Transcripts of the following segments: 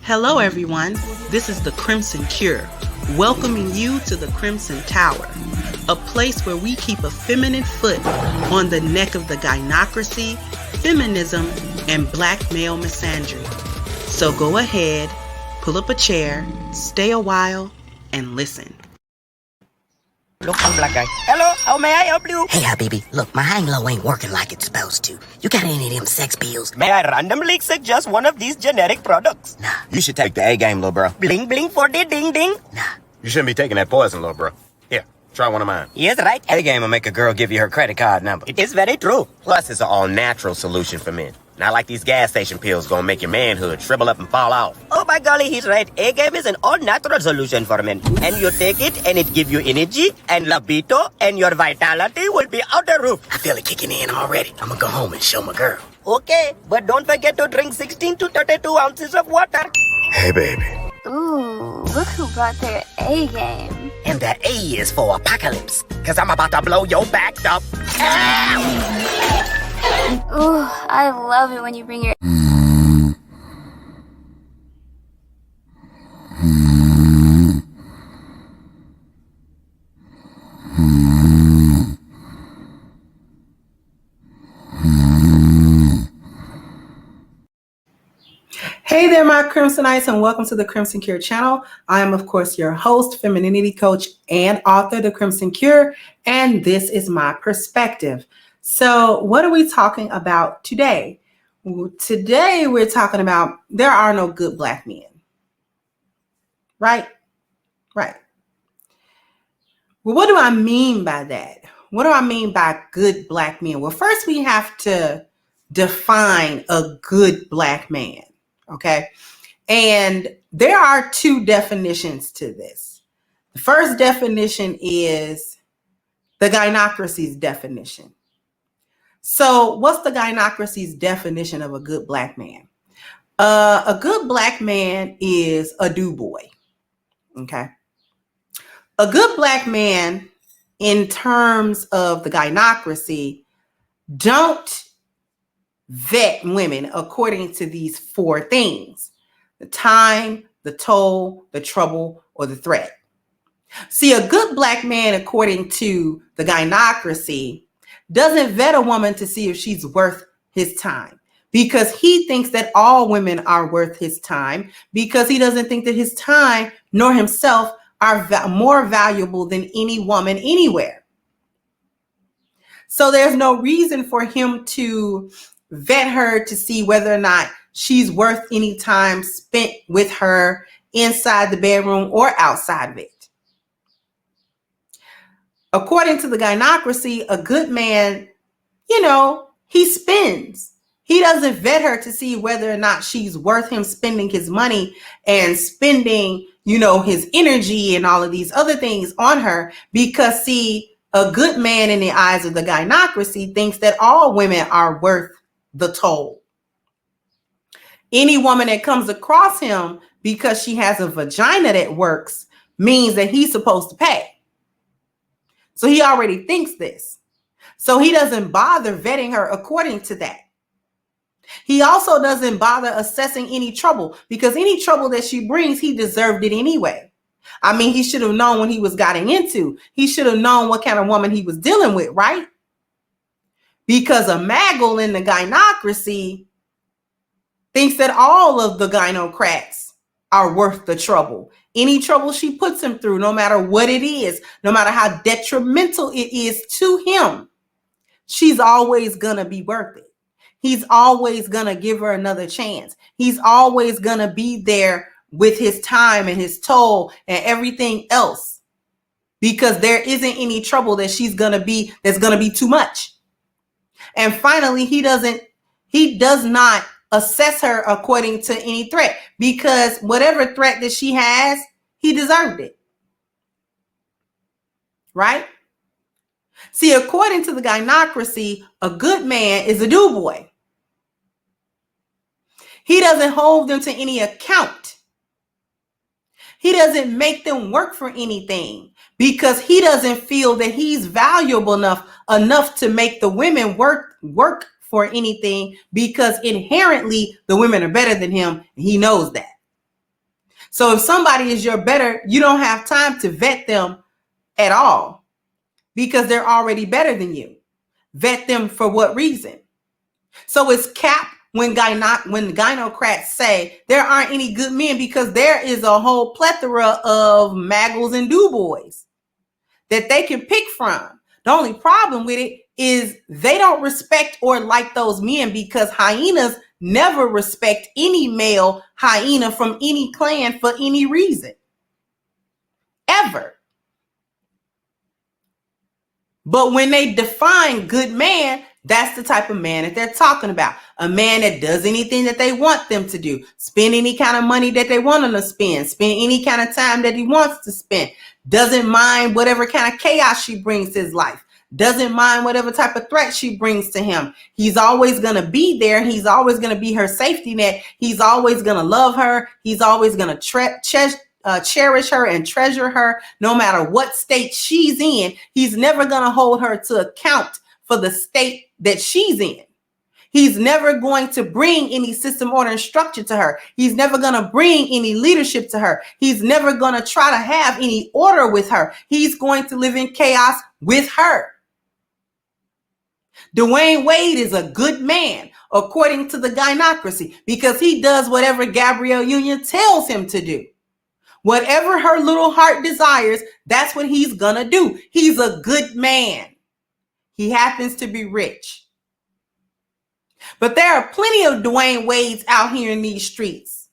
Hello, everyone. This is the Crimson Cure, welcoming you to the Crimson Tower, a place where we keep a feminine foot on the neck of the gynocracy, feminism, and black male misandry. So go ahead, pull up a chair, stay a while, and listen. Look, I'm black guy. Hello, how may I help you? Hey, Habibi, look, my hang low ain't working like it's supposed to. You got any of them sex pills? May I randomly suggest one of these generic products? Nah. You should take the A game, little bro. Bling bling for the ding ding. Nah. You shouldn't be taking that poison, little bro. Here, try one of mine. Yes, right. A game will make a girl give you her credit card number. It is very true. Plus, it's an all-natural solution for men. Not like these gas station pills gonna make your manhood shrivel up and fall off. Oh my golly, he's right. A-game is an all-natural solution for men. And you take it and it give you energy and libido and your vitality will be out the roof. I feel it kicking in already. I'm gonna go home and show my girl. Okay, but don't forget to drink 16 to 32 ounces of water. Hey, baby. Ooh, look who brought their A game. And the A is for apocalypse, cause I'm about to blow your back up. Ow! Ooh, I love it when you bring your... Hey there, my Crimsonites, and welcome to the Crimson Cure channel. I am, of course, your host, femininity coach, and author of The Crimson Cure, and this is my perspective. So what are we talking about today? Today, we're talking about there are no good black men. Right? Right. Well, what do I mean by that? What do I mean by good black men? Well, first we have to define a good black man. Okay. And there are two definitions to this. The first definition is the gynocracy's definition. So what's the gynocracy's definition of a good black man? A good black man is a do boy. Okay. A good black man in terms of the gynocracy don't vet women according to these four things: the time, the toll, the trouble, or the threat. See, a good black man, according to the gynocracy, doesn't vet a woman to see if she's worth his time, because he thinks that all women are worth his time, because he doesn't think that his time nor himself are more valuable than any woman anywhere. So there's no reason for him to vet her to see whether or not she's worth any time spent with her inside the bedroom or outside of it. According to the gynocracy, a good man, he spends. He doesn't vet her to see whether or not she's worth him spending his money and spending, his energy and all of these other things on her, because see, a good man in the eyes of the gynocracy thinks that all women are worth the toll. Any woman that comes across him because she has a vagina that works means that he's supposed to pay. So he already thinks this. So he doesn't bother vetting her according to that. He also doesn't bother assessing any trouble, because any trouble that she brings, he deserved it anyway. I mean, he should have known what he was getting into. He should have known what kind of woman he was dealing with, right? Because a maggle in the gynocracy thinks that all of the gynocrats are worth the trouble. Any trouble she puts him through, no matter what it is, no matter how detrimental it is to him, she's always going to be worth it. He's always going to give her another chance. He's always going to be there with his time and his toll and everything else, because there isn't any trouble that that's going to be too much. And finally, he does not assess her according to any threat, because whatever threat that she has, he deserved it. Right? See, according to the gynocracy, a good man is a do boy. He doesn't hold them to any account. He doesn't make them work for anything, because he doesn't feel that he's valuable enough to make the women work for anything, because inherently the women are better than him. And he knows that. So if somebody is your better, you don't have time to vet them at all because they're already better than you. Vet them for what reason? So it's cap when gynocrats say there aren't any good men, because there is a whole plethora of maggles and do-boys that they can pick from. The only problem with it is they don't respect or like those men, because hyenas never respect any male hyena from any clan for any reason. Ever. But when they define good man, that's the type of man that they're talking about. A man that does anything that they want them to do. Spend any kind of money that they want them to spend. Spend any kind of time that he wants to spend. Doesn't mind whatever kind of chaos she brings to his life. Doesn't mind whatever type of threat she brings to him. He's always going to be there. He's always going to be her safety net. He's always going to love her. He's always going to cherish her and treasure her no matter what state she's in. He's never going to hold her to account for the state that she's in. He's never going to bring any system, order, and structure to her. He's never going to bring any leadership to her. He's never going to try to have any order with her. He's going to live in chaos with her. Dwayne Wade is a good man, according to the gynocracy, because he does whatever Gabrielle Union tells him to do. Whatever her little heart desires, that's what he's gonna do. He's a good man. He happens to be rich. But there are plenty of Dwayne Wades out here in these streets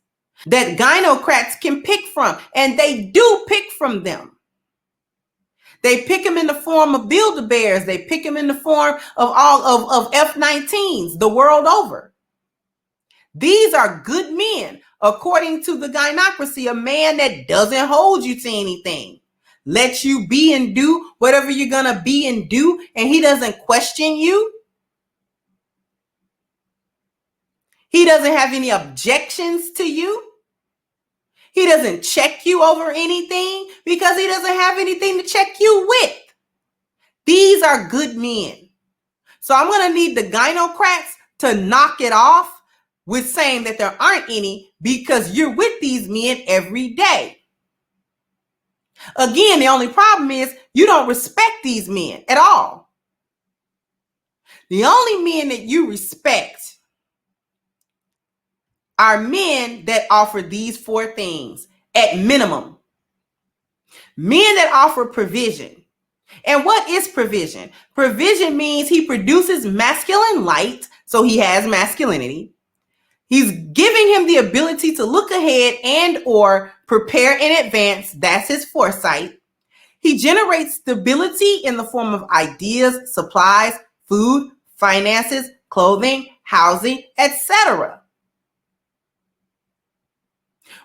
that gynocrats can pick from, and they do pick from them. They pick them in the form of Build-A-Bears. They pick them in the form of all of F-19s the world over. These are good men, according to the gynocracy. A man that doesn't hold you to anything, lets you be and do whatever you're going to be and do, and he doesn't question you. He doesn't have any objections to you. He doesn't check you over anything because he doesn't have anything to check you with. These are good men. So I'm going to need the gynocrats to knock it off with saying that there aren't any, because you're with these men every day. Again, the only problem is you don't respect these men at all. The only men that you respect are men that offer these four things at minimum. Men that offer provision. And what is provision? Provision means he produces masculine light, so he has masculinity. He's giving him the ability to look ahead and or prepare in advance. That's his foresight. He generates stability in the form of ideas, supplies, food, finances, clothing, housing, etc.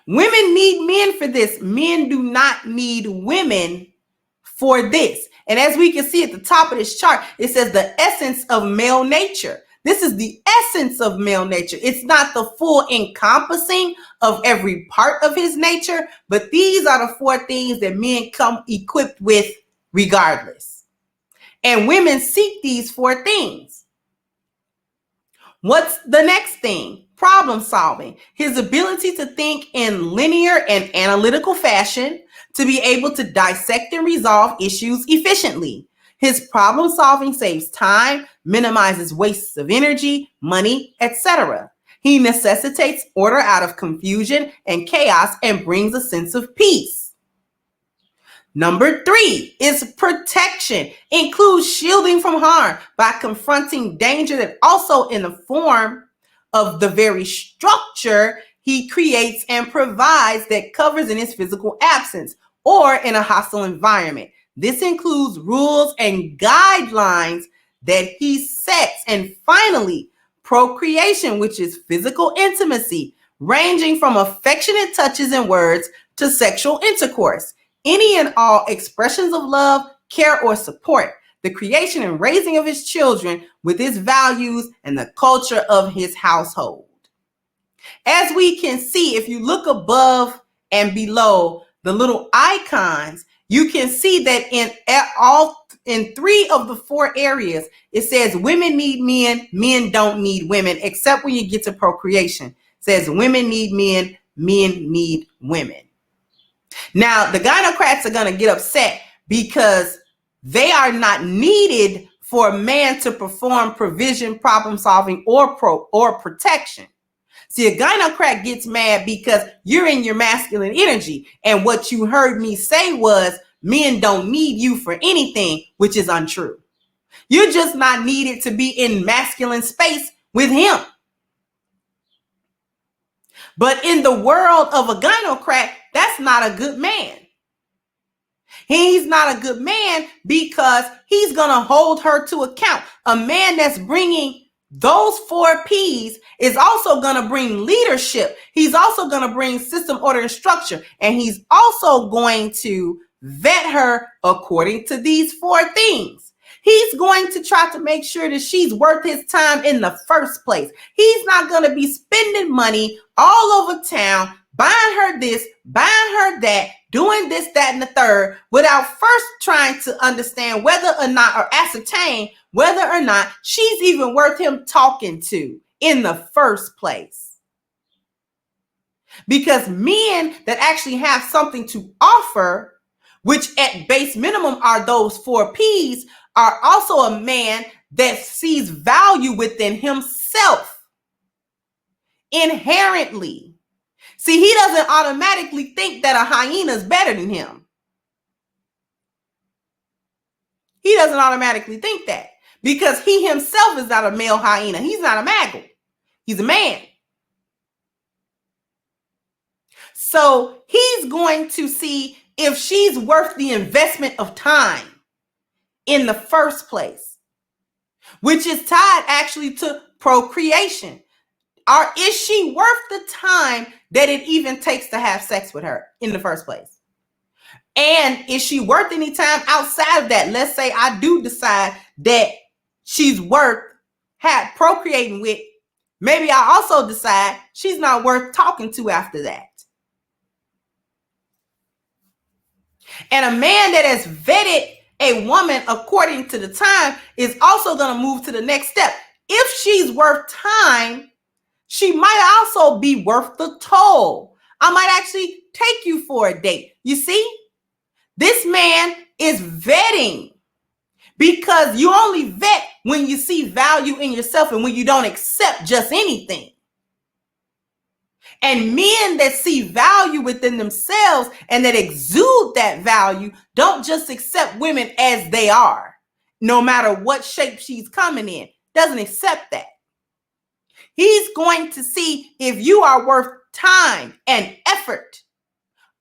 Women need men for this. Men do not need women for this. And as we can see at the top of this chart, it says the essence of male nature. This is the essence of male nature. It's not the full encompassing of every part of his nature, but these are the four things that men come equipped with regardless. And women seek these four things. What's the next thing? Problem solving. His ability to think in linear and analytical fashion, to be able to dissect and resolve issues efficiently. His problem solving saves time, minimizes wastes of energy, money, etc. He necessitates order out of confusion and chaos and brings a sense of peace. Number 3 is protection. Includes shielding from harm by confronting danger that also in the form of the very structure he creates and provides that covers in his physical absence or in a hostile environment. This includes rules and guidelines that he sets. And finally, procreation, which is physical intimacy, ranging from affectionate touches and words to sexual intercourse. Any and all expressions of love, care, or support. The creation and raising of his children with his values and the culture of his household. As we can see, if you look above and below the little icons, you can see that in 3 of the 4 areas, it says women need men, men don't need women, except when you get to procreation. It says women need men, men need women. Now, the gynocrats are going to get upset because they are not needed for a man to perform provision, problem solving, or protection. See, a gynocrat gets mad because you're in your masculine energy. And what you heard me say was men don't need you for anything, which is untrue. You're just not needed to be in masculine space with him. But in the world of a gynocrat, that's not a good man. He's not a good man because he's going to hold her to account. A man that's bringing those 4 P's is also going to bring leadership. He's also going to bring system, order, and structure. And he's also going to vet her according to these 4 things. He's going to try to make sure that she's worth his time in the first place. He's not going to be spending money all over town, buying her this, buying her that, doing this, that, and the third, without first trying to understand whether or not, or ascertain whether or not she's even worth him talking to in the first place. Because men that actually have something to offer, which at base minimum are those 4 P's, are also a man that sees value within himself inherently. See, he doesn't automatically think that a hyena is better than him. He doesn't automatically think that because he himself is not a male hyena. He's not a maggle. He's a man. So he's going to see if she's worth the investment of time in the first place, which is tied actually to procreation. Or is she worth the time that it even takes to have sex with her in the first place? And is she worth any time outside of that? Let's say I do decide that she's worth procreating with. Maybe I also decide she's not worth talking to after that. And a man that has vetted a woman according to the time is also going to move to the next step. If she's worth time, she might also be worth the toll. I might actually take you for a date. You see, this man is vetting because you only vet when you see value in yourself and when you don't accept just anything. And men that see value within themselves and that exude that value don't just accept women as they are, no matter what shape she's coming in. Doesn't accept that. He's going to see if you are worth time and effort.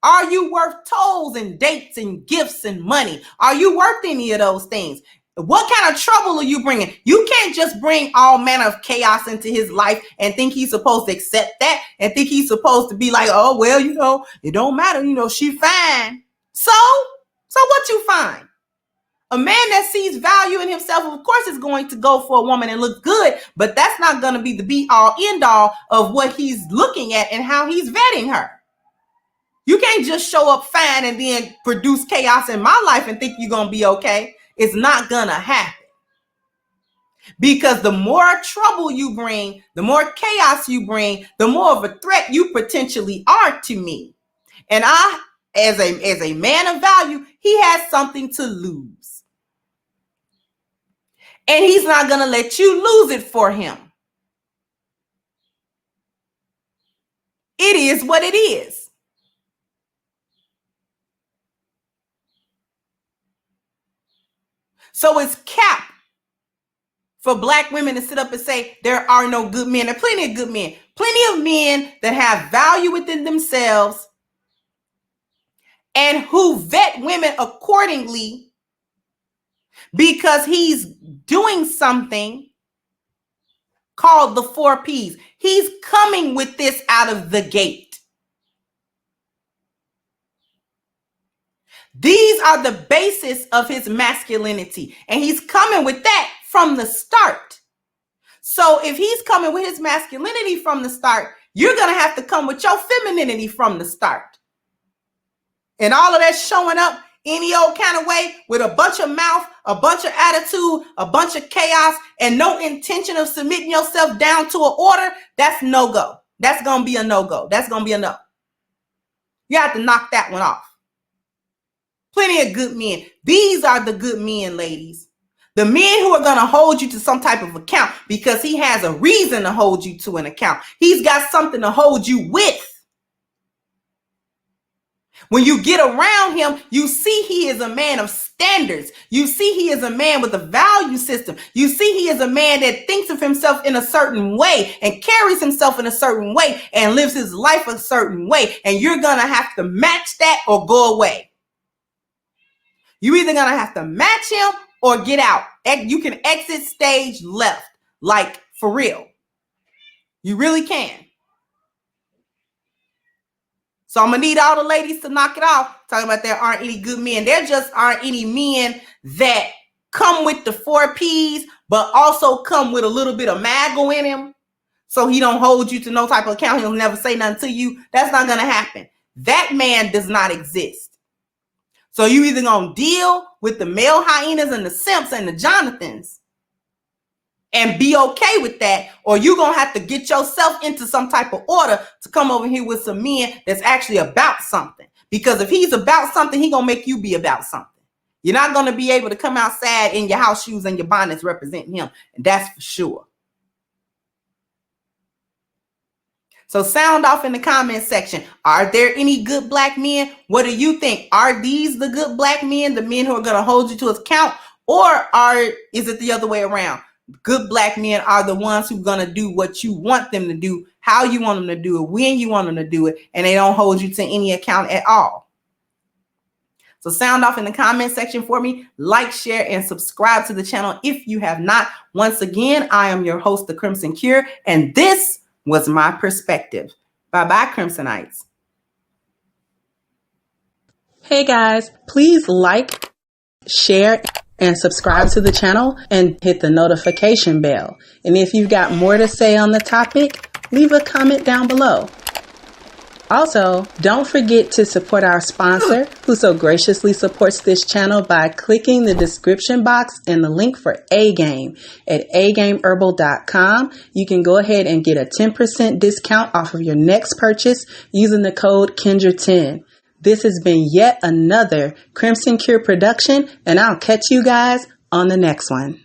Are you worth tolls and dates and gifts and money? Are you worth any of those things? What kind of trouble are you bringing? You can't just bring all manner of chaos into his life and think he's supposed to accept that and think he's supposed to be like, oh, well, it don't matter. She fine. So what you find? A man that sees value in himself, of course, is going to go for a woman and look good, but that's not going to be the be all end all of what he's looking at and how he's vetting her. You can't just show up fine and then produce chaos in my life and think you're going to be okay. It's not going to happen. Because the more trouble you bring, the more chaos you bring, the more of a threat you potentially are to me. And I, as a man of value, he has something to lose. And he's not going to let you lose it for him. It is what it is. So it's cap for black women to sit up and say there are no good men. There are plenty of good men. Plenty of men that have value within themselves and who vet women accordingly because he's doing something called the 4 P's. He's coming with this out of the gate. These are the basis of his masculinity. And he's coming with that from the start. So if he's coming with his masculinity from the start, you're going to have to come with your femininity from the start. And all of that showing up any old kind of way with a bunch of mouth, a bunch of attitude, a bunch of chaos, and no intention of submitting yourself down to an order, that's no go. that's going to be a no-go. That's going to be a no. You have to knock that one off. Plenty of good men. These are the good men, ladies. The men who are going to hold you to some type of account because he has a reason to hold you to an account. He's got something to hold you with. When you get around him, you see he is a man of standards. You see he is a man with a value system. You see he is a man that thinks of himself in a certain way and carries himself in a certain way and lives his life a certain way. And you're going to have to match that or go away. You're either going to have to match him or get out. You can exit stage left, like for real. You really can. So I'm going to need all the ladies to knock it off. Talking about there aren't any good men. There just aren't any men that come with the 4 Ps, but also come with a little bit of maggle in him. So he don't hold you to no type of account. He'll never say nothing to you. That's not going to happen. That man does not exist. So you either going to deal with the male hyenas and the simps and the Jonathans and be okay with that, or you're going to have to get yourself into some type of order to come over here with some men that's actually about something. Because if he's about something, he's going to make you be about something. You're not going to be able to come outside in your house shoes and your bonnets representing him. And that's for sure. So sound off in the comment section. Are there any good black men? What do you think? Are these the good black men, the men who are going to hold you to account? Or is it the other way around? Good black men are the ones who are going to do what you want them to do, how you want them to do it, when you want them to do it, and they don't hold you to any account at all. So sound off in the comment section for me. Like, share, and subscribe to the channel if you have not. Once again, I am your host, The Crimson Cure, and this was my perspective. Bye-bye, Crimsonites. Hey guys, please like, share, and subscribe to the channel and hit the notification bell. And if you've got more to say on the topic, leave a comment down below. Also, don't forget to support our sponsor who so graciously supports this channel by clicking the description box and the link for A-Game at agameherbal.com. You can go ahead and get a 10% discount off of your next purchase using the code Kendra10. This has been yet another Crimson Cure production, and I'll catch you guys on the next one.